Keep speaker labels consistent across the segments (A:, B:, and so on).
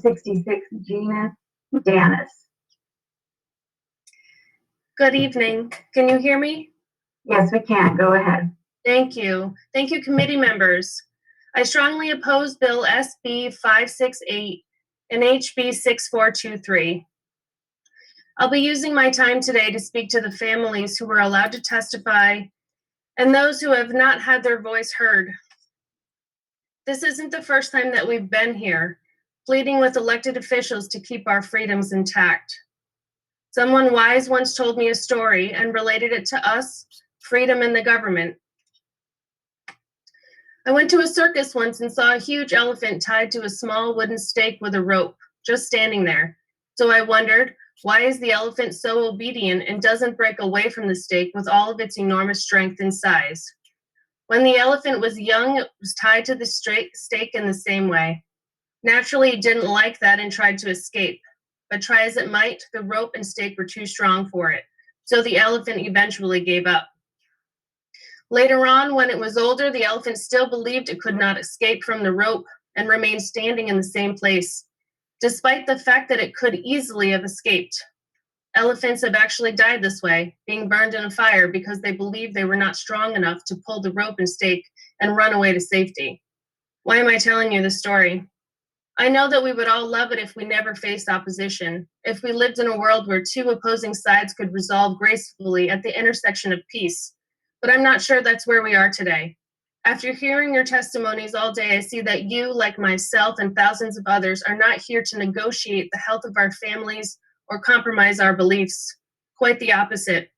A: 66, Gina, Danis.
B: Good evening. Can you hear me?
A: Yes, we can. Go ahead.
B: Thank you. Thank you, committee members. I strongly oppose Bill SB 568 and HB 6423. I'll be using my time today to speak to the families who were allowed to testify and those who have not had their voice heard. This isn't the first time that we've been here, pleading with elected officials to keep our freedoms intact. Someone wise once told me a story and related it to us, freedom and the government. I went to a circus once and saw a huge elephant tied to a small wooden stake with a rope, just standing there. So I wondered, why is the elephant so obedient and doesn't break away from the stake with all of its enormous strength and size? When the elephant was young, it was tied to the stake in the same way. Naturally, it didn't like that and tried to escape. But try as it might, the rope and stake were too strong for it. So the elephant eventually gave up. Later on, when it was older, the elephant still believed it could not escape from the rope and remained standing in the same place, despite the fact that it could easily have escaped. Elephants have actually died this way, being burned in a fire because they believed they were not strong enough to pull the rope and stake and run away to safety. Why am I telling you this story? I know that we would all love it if we never faced opposition, if we lived in a world where two opposing sides could resolve gracefully at the intersection of peace. But I'm not sure that's where we are today. After hearing your testimonies all day, I see that you, like myself and thousands of others, are not here to negotiate the health of our families or compromise our beliefs. Quite the opposite.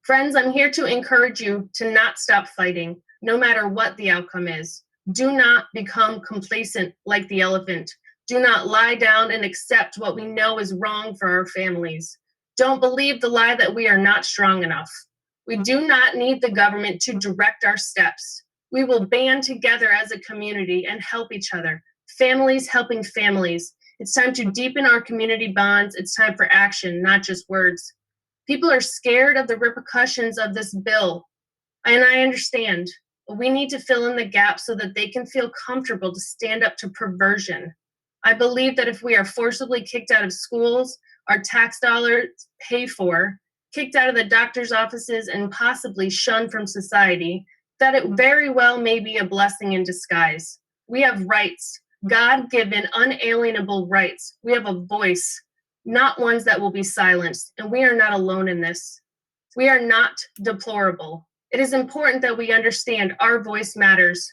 B: Friends, I'm here to encourage you to not stop fighting, no matter what the outcome is. Do not become complacent like the elephant. Do not lie down and accept what we know is wrong for our families. Don't believe the lie that we are not strong enough. We do not need the government to direct our steps. We will band together as a community and help each other. Families helping families. It's time to deepen our community bonds. It's time for action, not just words. People are scared of the repercussions of this bill, and I understand. But we need to fill in the gap so that they can feel comfortable to stand up to perversion. I believe that if we are forcibly kicked out of schools, our tax dollars pay for, kicked out of the doctor's offices, and possibly shunned from society, that it very well may be a blessing in disguise. We have rights, God-given, unalienable rights. We have a voice, not ones that will be silenced, and we are not alone in this. We are not deplorable. It is important that we understand our voice matters.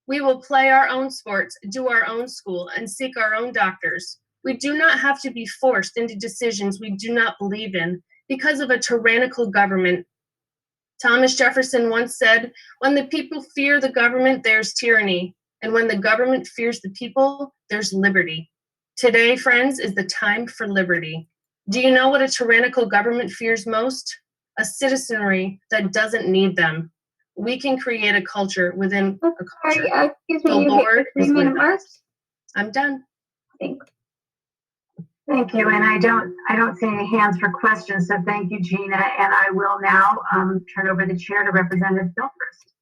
B: We will play our own sports, do our own school, and seek our own doctors. We do not have to be forced into decisions we do not believe in because of a tyrannical government. Thomas Jefferson once said, "When the people fear the government, there's tyranny. And when the government fears the people, there's liberty." Today, friends, is the time for liberty. Do you know what a tyrannical government fears most? A citizenry that doesn't need them. We can create a culture within a culture.
A: Excuse me,
B: The
A: you hit
B: Lord
A: the
B: is
A: 3-minute
B: with
A: mark?
B: us. I'm done.
A: Thank you, and I don't see any hands for questions, so thank you, Gina. And I will now turn over the chair to Representative Phil first.